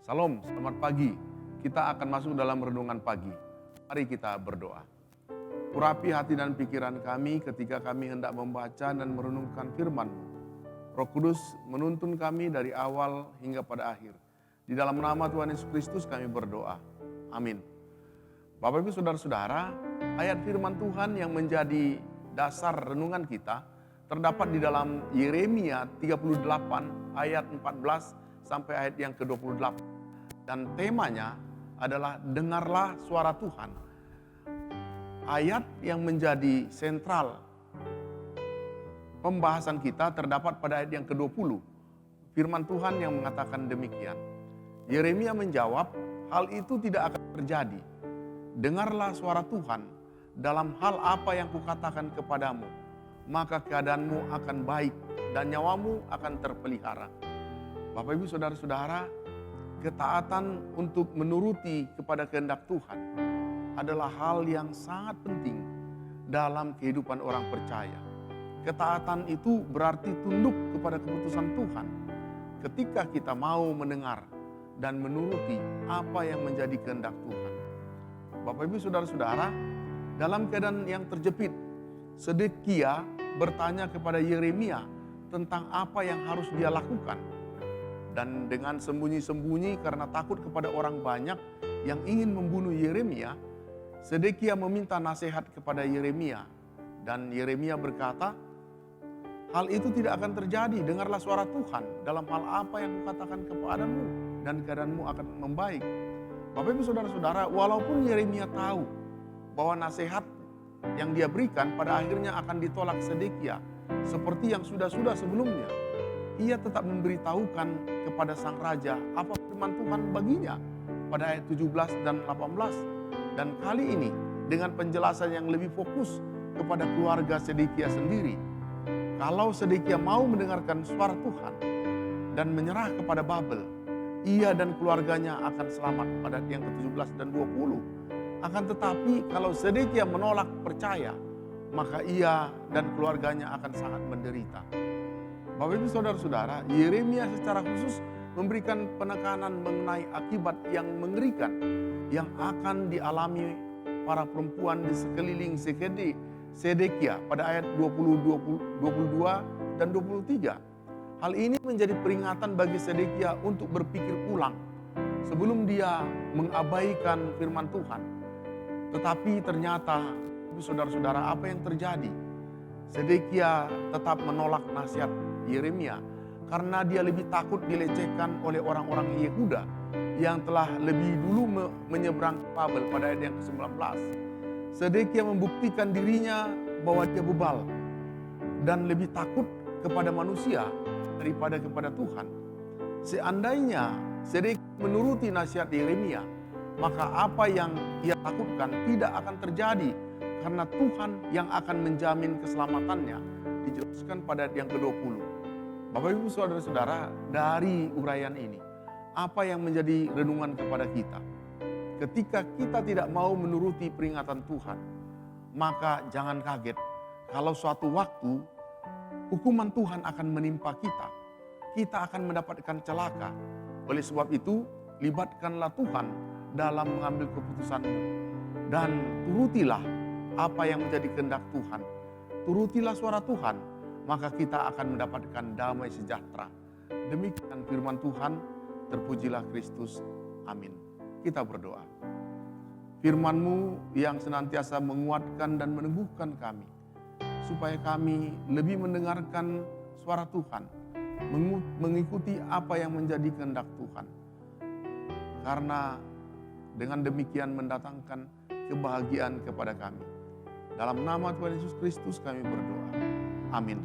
Salam, selamat pagi. Kita akan masuk dalam renungan pagi. Mari kita berdoa. Urapi hati dan pikiran kami ketika kami hendak membaca dan merenungkan firman-Mu. Roh Kudus menuntun kami dari awal hingga pada akhir. Di dalam nama Tuhan Yesus Kristus kami berdoa. Amin. Bapak Ibu Saudara-saudara, ayat firman Tuhan yang menjadi dasar renungan kita terdapat di dalam Yeremia 38 ayat 14 sampai ayat yang ke-28. Dan temanya adalah dengarlah suara Tuhan. Ayat yang menjadi sentral pembahasan kita terdapat pada ayat yang ke-20. Firman Tuhan yang mengatakan demikian. Yeremia menjawab, hal itu tidak akan terjadi. Dengarlah suara Tuhan dalam hal apa yang kukatakan kepadamu, maka keadaanmu akan baik dan nyawamu akan terpelihara. Bapak Ibu Saudara-saudara, ketaatan untuk menuruti kepada kehendak Tuhan adalah hal yang sangat penting dalam kehidupan orang percaya. Ketaatan itu berarti tunduk kepada keputusan Tuhan ketika kita mau mendengar dan menuruti apa yang menjadi kehendak Tuhan. Bapak Ibu Saudara-saudara, dalam keadaan yang terjepit, Sedekia bertanya kepada Yeremia tentang apa yang harus dia lakukan. Dan dengan sembunyi-sembunyi karena takut kepada orang banyak yang ingin membunuh Yeremia, Sedekia meminta nasihat kepada Yeremia. Dan Yeremia berkata, hal itu tidak akan terjadi, dengarlah suara Tuhan dalam hal apa yang kukatakan kepadamu dan keadaanmu akan membaik. Bapak Ibu Saudara-saudara, walaupun Yeremia tahu bahwa nasihat yang dia berikan pada akhirnya akan ditolak Sedekia seperti yang sudah-sudah sebelumnya, ia tetap memberitahukan kepada sang raja apa firman Tuhan baginya pada ayat 17 dan 18. Dan kali ini dengan penjelasan yang lebih fokus kepada keluarga Sedekia sendiri. Kalau Sedekia mau mendengarkan suara Tuhan dan menyerah kepada Babel, ia dan keluarganya akan selamat pada ayat yang ke-17 dan 20. Akan tetapi kalau Sedekia menolak percaya, maka ia dan keluarganya akan sangat menderita. Bapak Ibu Saudara-saudara, Yeremia secara khusus memberikan penekanan mengenai akibat yang mengerikan yang akan dialami para perempuan di sekeliling Sedekia pada ayat 22 dan 23. Hal ini menjadi peringatan bagi Sedekia untuk berpikir ulang sebelum dia mengabaikan firman Tuhan. Tetapi ternyata, saudara-saudara, apa yang terjadi? Sedekia tetap menolak nasihat Yeremia karena dia lebih takut dilecehkan oleh orang-orang Yehuda yang telah lebih dulu menyeberang Babel pada ayat yang ke-19. Sedekia membuktikan dirinya bahwa dia bebal dan lebih takut kepada manusia daripada kepada Tuhan. Seandainya Sedekia menuruti nasihat Yeremia, maka apa yang ia takutkan tidak akan terjadi karena Tuhan yang akan menjamin keselamatannya. Dijelaskan pada ayat yang ke-20. Bapak Ibu Saudara-saudara, dari uraian ini, apa yang menjadi renungan kepada kita? Ketika kita tidak mau menuruti peringatan Tuhan, maka jangan kaget kalau suatu waktu hukuman Tuhan akan menimpa kita. Kita akan mendapatkan celaka. Oleh sebab itu, libatkanlah Tuhan dalam mengambil keputusanmu. Dan turutilah apa yang menjadi kehendak Tuhan. Turutilah suara Tuhan, maka kita akan mendapatkan damai sejahtera. Demikian firman Tuhan, terpujilah Kristus. Amin. Kita berdoa. Firman-Mu yang senantiasa menguatkan dan meneguhkan kami, supaya kami lebih mendengarkan suara Tuhan, mengikuti apa yang menjadi kehendak Tuhan. Karena dengan demikian mendatangkan kebahagiaan kepada kami. Dalam nama Tuhan Yesus Kristus kami berdoa. Amin.